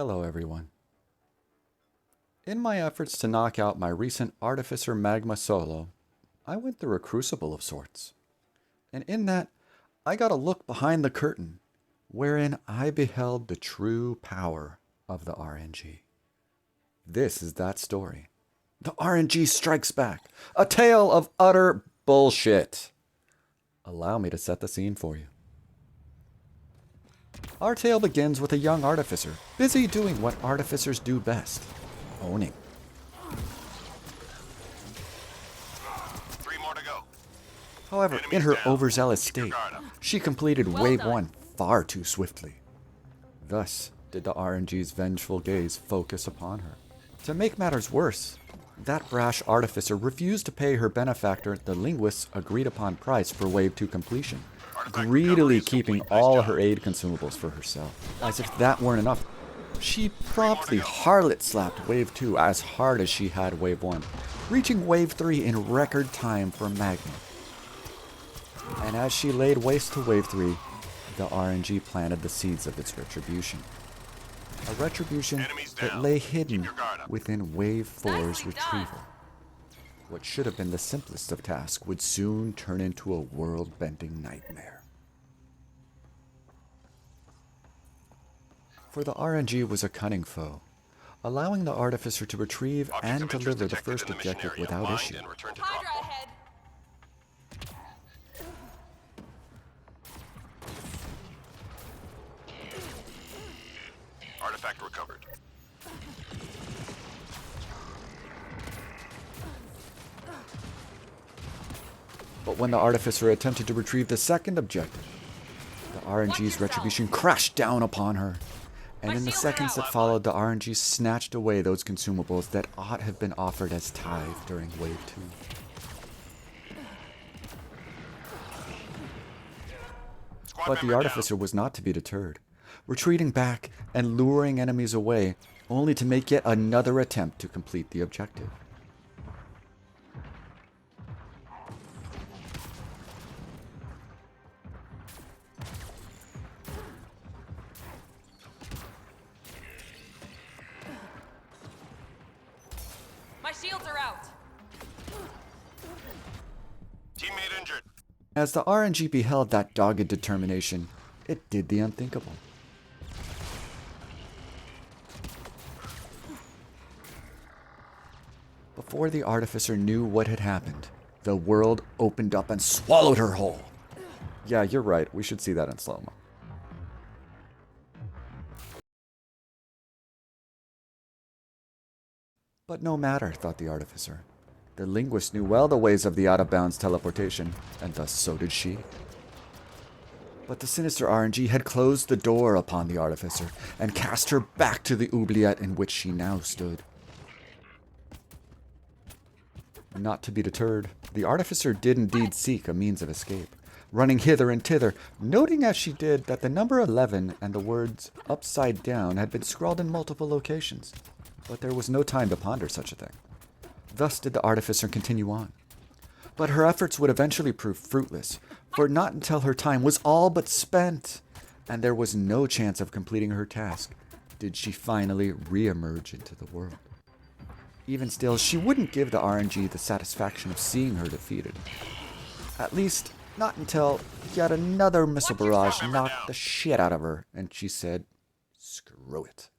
Hello everyone. In my efforts to knock out my recent Artificer Magma solo, I went through a crucible of sorts. And in that, I got a look behind the curtain, wherein I beheld the true power of the RNG. This is that story. The RNG strikes back, a tale of utter bullshit. Allow me to set the scene for you. Our tale begins with a young artificer, busy doing what artificers do best, owning. 3 more to go. However, in her overzealous state, she completed Well Wave done. 1 far too swiftly. Thus did the RNG's vengeful gaze focus upon her. To make matters worse, that brash artificer refused to pay her benefactor the Linguist's agreed-upon price for Wave 2 completion, greedily keeping all her aid consumables for herself. As if that weren't enough, she promptly harlot-slapped Wave 2 as hard as she had Wave 1, reaching Wave 3 in record time for Magma. And as she laid waste to Wave 3, the RNG planted the seeds of its retribution. A retribution that lay hidden within Wave 4's retrieval. What should have been the simplest of tasks would soon turn into a world-bending nightmare. For the RNG was a cunning foe, allowing the Artificer to retrieve and deliver the first objective without issue. Hydra ahead. Artifact recovered. But when the Artificer attempted to retrieve the second objective, the RNG's retribution crashed down upon her. And in the seconds that followed, the RNG snatched away those consumables that ought have been offered as tithe during Wave 2. But the Artificer was not to be deterred, retreating back and luring enemies away, only to make yet another attempt to complete the objective. My shields are out. Teammate injured. As the RNG beheld that dogged determination, it did the unthinkable. Before the Artificer knew what had happened, the world opened up and swallowed her whole. Yeah, you're right. We should see that in slow-mo. But no matter, thought the Artificer. The Linguist knew well the ways of the out-of-bounds teleportation, and thus so did she. But the sinister RNG had closed the door upon the Artificer, and cast her back to the oubliette in which she now stood. Not to be deterred, the Artificer did indeed seek a means of escape, running hither and thither, noting as she did that the number 11 and the words upside down had been scrawled in multiple locations. But there was no time to ponder such a thing. Thus did the Artificer continue on. But her efforts would eventually prove fruitless, for not until her time was all but spent, and there was no chance of completing her task, did she finally re-emerge into the world. Even still, she wouldn't give the RNG the satisfaction of seeing her defeated. At least, not until yet another missile barrage knocked the shit out of her, and she said, "Screw it."